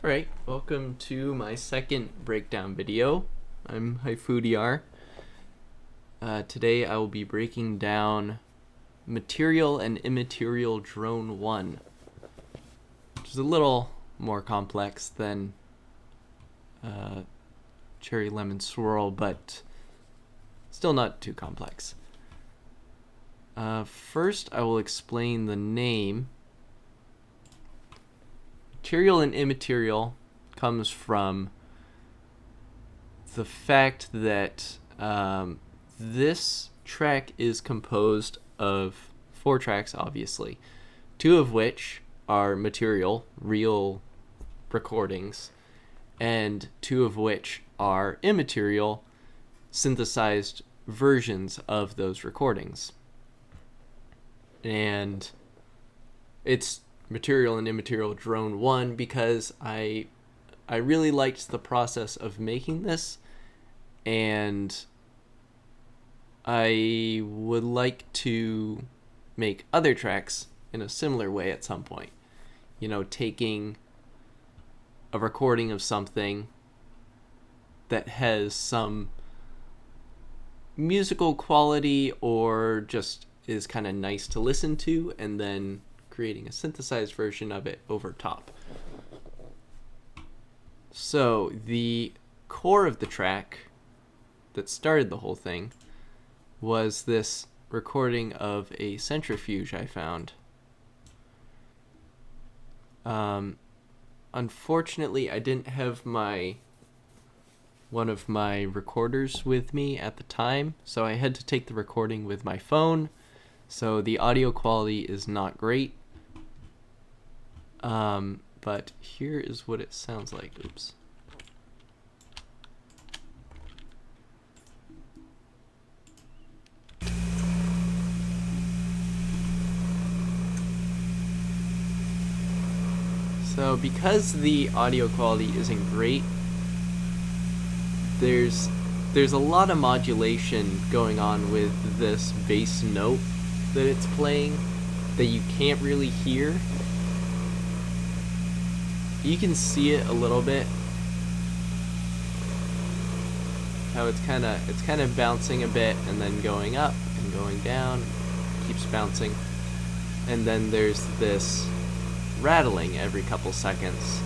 Alright, welcome to my second breakdown video. I'm Hyfudiar. Today I will be breaking down Material and Immaterial Drone 1, which is a little more complex than Cherry Lemon Swirl, but still not too complex. First I will explain the name. Material and immaterial comes from the fact that this track is composed of 4 tracks, obviously, 2 of which are material, real recordings, and 2 of which are immaterial, synthesized versions of those recordings. And it's Material and Immaterial Drone 1 because I really liked the process of making this, and I would like to make other tracks in a similar way at some point. You know, taking a recording of something that has some musical quality or just is kind of nice to listen to, and then creating a synthesized version of it over top. So the core of the track that started the whole thing was this recording of a centrifuge I found. Unfortunately, I didn't have one of my recorders with me at the time, so I had to take the recording with my phone, so the audio quality is not great. But here is what it sounds like. Oops. So because the audio quality isn't great, there's a lot of modulation going on with this bass note that it's playing that you can't really hear. You can see it a little bit, how it's kind of bouncing a bit and then going up and going down, keeps bouncing, and then there's this rattling every couple seconds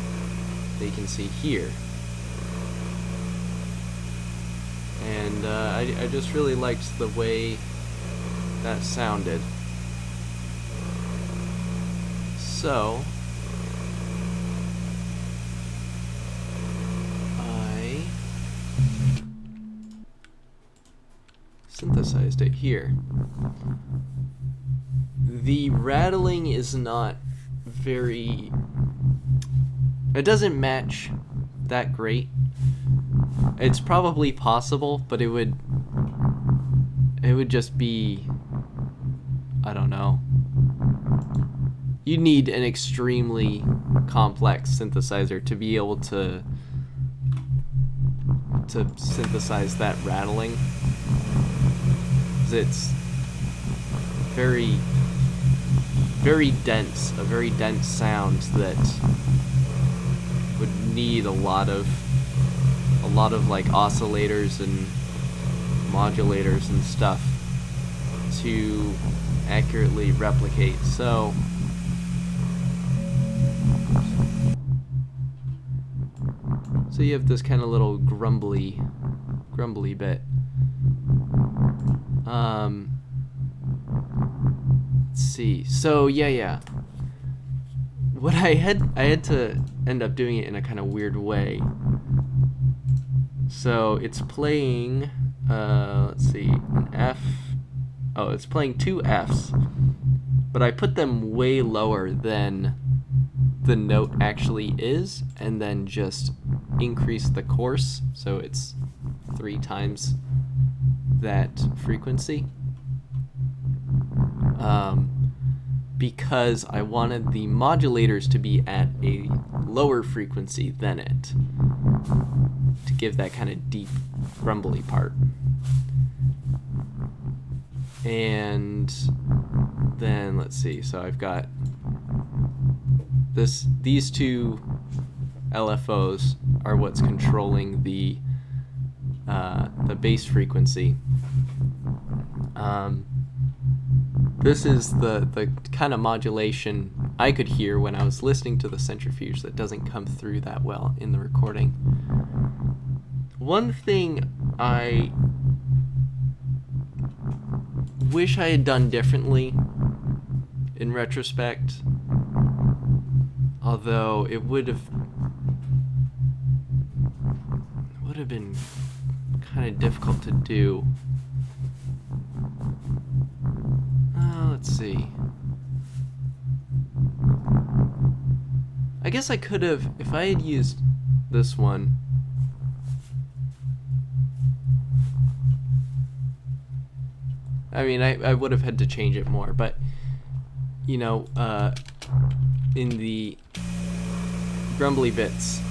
that you can see here. And I just really liked the way that sounded. So I synthesized it here. The rattling is not very... It doesn't match that great. It's probably possible, but it would just be... I don't know. You need an extremely complex synthesizer to be able to synthesize that rattling. It's very, very dense, a very dense sound that would need a lot of like oscillators and modulators and stuff to accurately replicate. So you have this kind of little grumbly bit. Let's see. So yeah. What I had to end up doing it in a kind of weird way. So it's playing, let's see, an F. Oh, it's playing 2 Fs, but I put them way lower than the note actually is, and then just increase the coarse, so it's 3 times that frequency. Because I wanted the modulators to be at a lower frequency than it, to give that kind of deep, grumbly part. And then let's see, so I've got these two LFOs are what's controlling the bass frequency. This is the kind of modulation I could hear when I was listening to the centrifuge that doesn't come through that well in the recording. One thing I wish I had done differently in retrospect, although it would have been kind of difficult to do. Let's see. I guess I could have, if I had used this one. I mean, I would have had to change it more, but, you know, in the grumbly bits,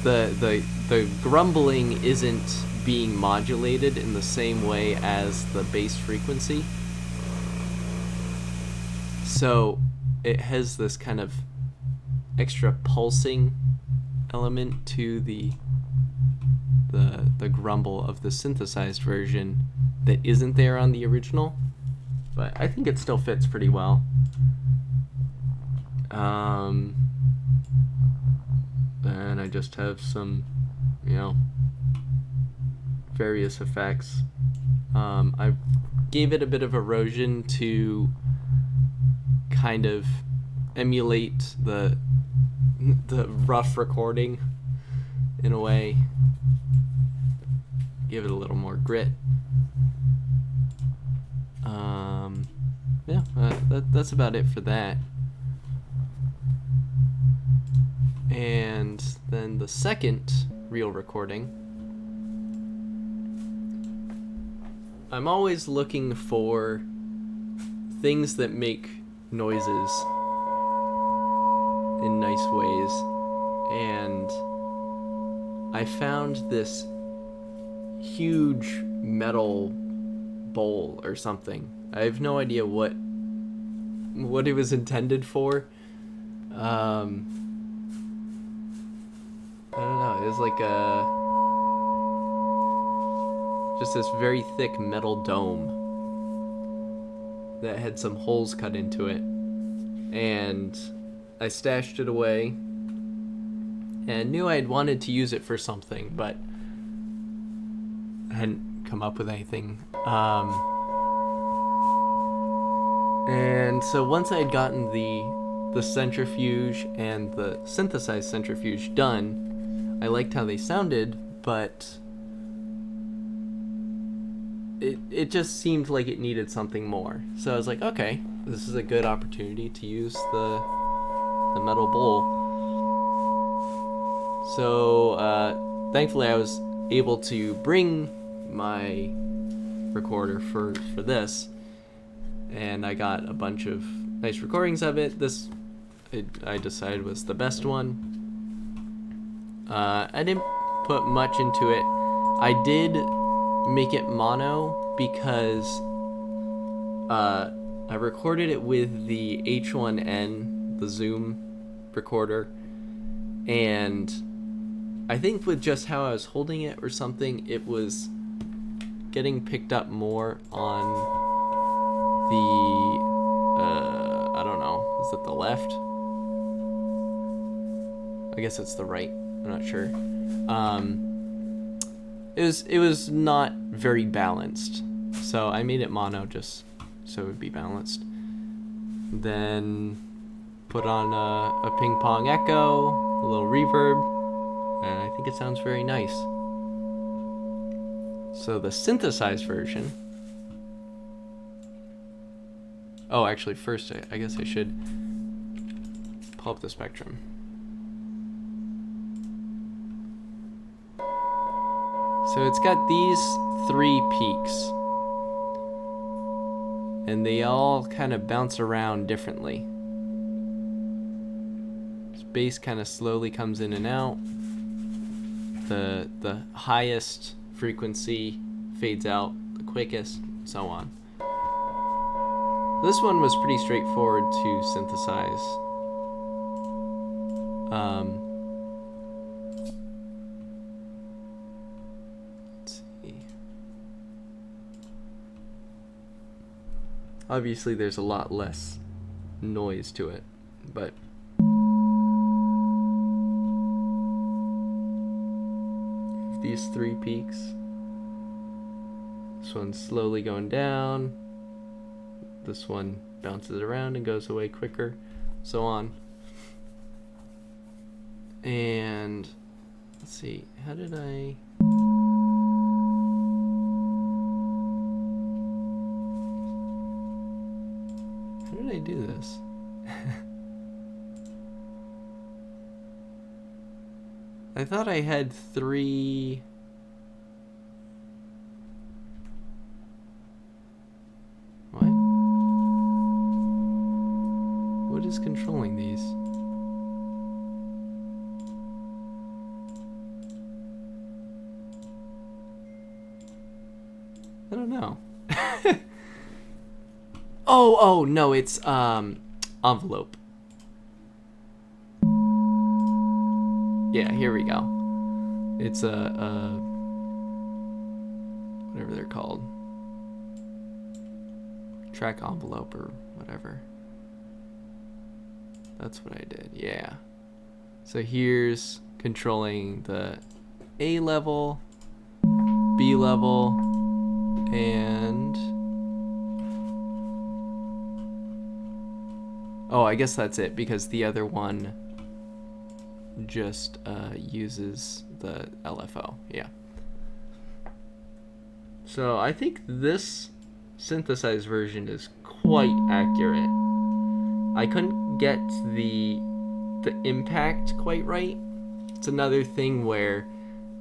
the grumbling isn't being modulated in the same way as the bass frequency. So it has this kind of extra pulsing element to the grumble of the synthesized version that isn't there on the original, but I think it still fits pretty well. And I just have some, you know, various effects. I gave it a bit of erosion to kind of emulate the rough recording in a way. Give it a little more grit. Yeah, that's about it for that. And then the second real recording, I'm always looking for things that make noises in nice ways, and I found this huge metal bowl or something. I have no idea what it was intended for. I don't know, it was like just this very thick metal dome that had some holes cut into it, and I stashed it away and knew I had wanted to use it for something, but I hadn't come up with anything. And so once I had gotten the centrifuge and the synthesized centrifuge done, I liked how they sounded, but it just seemed like it needed something more. So I was like, okay, this is a good opportunity to use the metal bowl. So thankfully I was able to bring my recorder for this, and I got a bunch of nice recordings of it. This I decided was the best one. I didn't put much into it. I did make it mono because I recorded it with the H1N, the Zoom recorder, and I think with just how I was holding it or something, it was getting picked up more on the I don't know, is it the left? I guess it's the right, I'm not sure. It was not very balanced, so I made it mono just so it would be balanced. Then put on a ping pong echo, a little reverb, and I think it sounds very nice. So the synthesized version. Oh, actually, first I guess I should pull up the spectrum. So it's got these 3 peaks, and they all kind of bounce around differently. This bass kind of slowly comes in and out. The highest frequency fades out the quickest, and so on. This one was pretty straightforward to synthesize. Let's see. Obviously, there's a lot less noise to it, but these 3 peaks. This one's slowly going down. This one bounces around and goes away quicker, so on. And let's see, how did I do this? I thought I had 3. What? What is controlling these? I don't know. Oh, no, it's envelope. Yeah, here we go. It's a whatever they're called. Track envelope or whatever. That's what I did, yeah. So here's controlling the A level, B level, and oh, I guess that's it, because the other one just uses the LFO, yeah. So I think this synthesized version is quite accurate. I couldn't get the impact quite right. It's another thing where,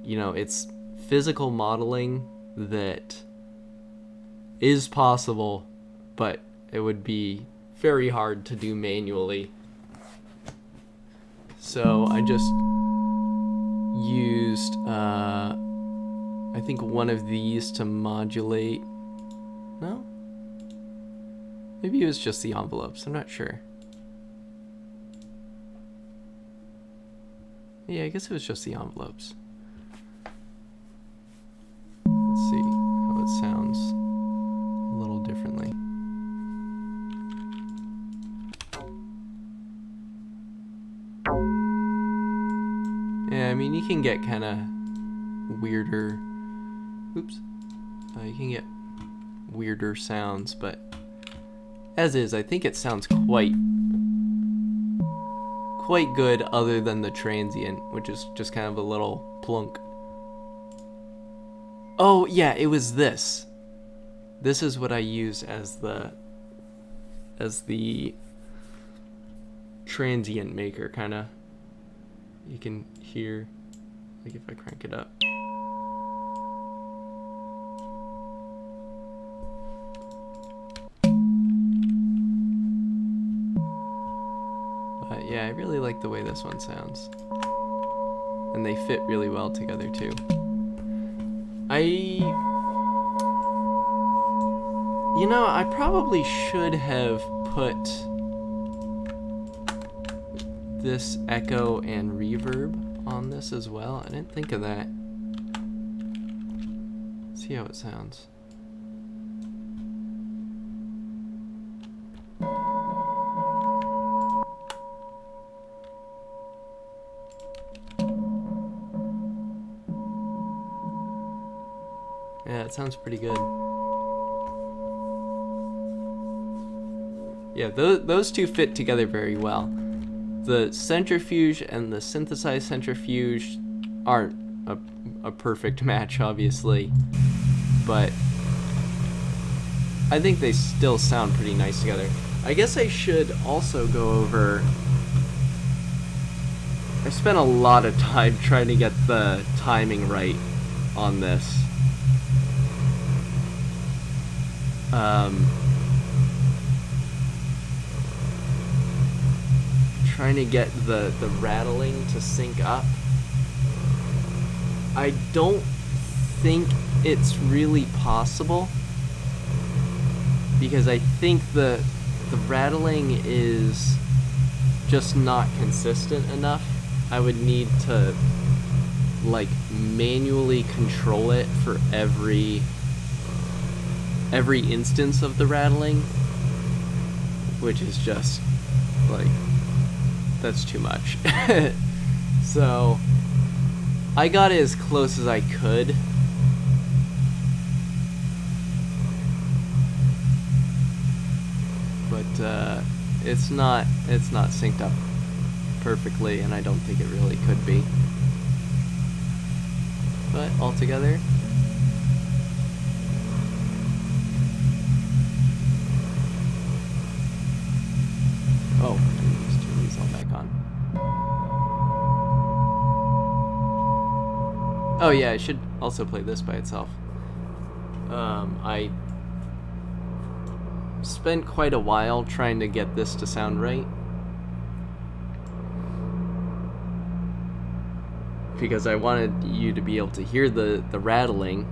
you know, it's physical modeling that is possible, but it would be very hard to do manually. So I just used, I think one of these to modulate. No? Maybe it was just the envelopes, I'm not sure. Yeah, I guess it was just the envelopes. Let's see how it sounds a little differently. Yeah, I mean, you can get kind of weirder, oops, you can get weirder sounds, but as is, I think it sounds quite good, other than the Transient, which is just kind of a little plunk. Oh yeah, it was this. This is what I use as the Transient maker, kind of. You can hear, like if I crank it up. But yeah, I really like the way this one sounds. And they fit really well together too. You know, I probably should have put this echo and reverb on this as well. I didn't think of that. Let's see how it sounds. Yeah, it sounds pretty good. Yeah, those two fit together very well. The centrifuge and the synthesized centrifuge aren't a perfect match, obviously, but I think they still sound pretty nice together. I guess I should also go over... I spent a lot of time trying to get the timing right on this. Trying to get the rattling to sync up. I don't think it's really possible, because I think the rattling is just not consistent enough. I would need to like manually control it for every instance of the rattling, which is just like, that's too much. So I got it as close as I could. But it's not synced up perfectly, and I don't think it really could be. But altogether, oh, I need to turn these all back on. Oh yeah, I should also play this by itself. I spent quite a while trying to get this to sound right, because I wanted you to be able to hear the rattling,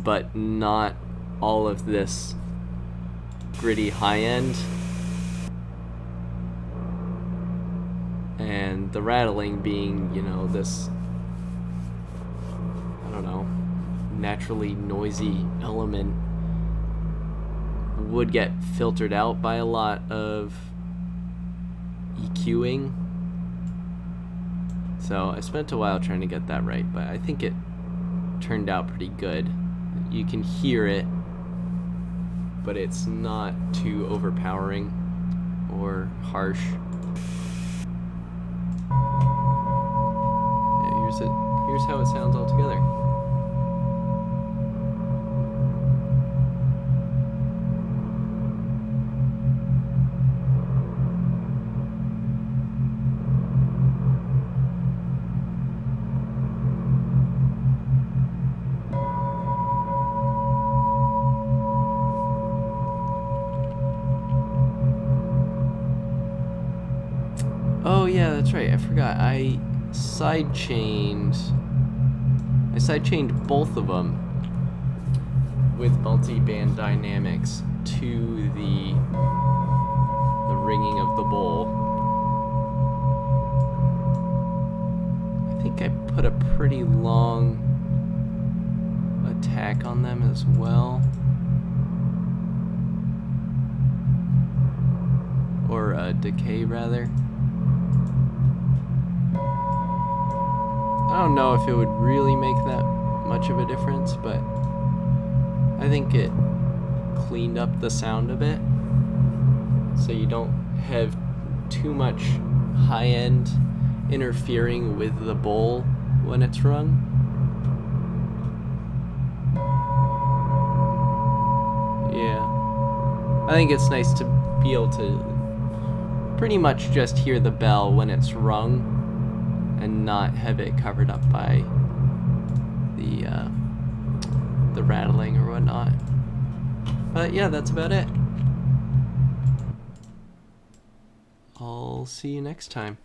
but not all of this gritty high end, and the rattling being, you know, this, I don't know, naturally noisy element would get filtered out by a lot of EQing. So I spent a while trying to get that right, but I think it turned out pretty good. You can hear it, but it's not too overpowering or harsh. Yeah, here's how it sounds all together. Oh yeah, that's right. I forgot. I sidechained both of them with multi-band dynamics to the ringing of the bowl. I think I put a pretty long attack on them as well. Or a decay, rather. I don't know if it would really make that much of a difference, but I think it cleaned up the sound a bit, so you don't have too much high end interfering with the bowl when it's rung. Yeah, I think it's nice to be able to pretty much just hear the bell when it's rung and not have it covered up by the rattling or whatnot. But yeah, that's about it. I'll see you next time.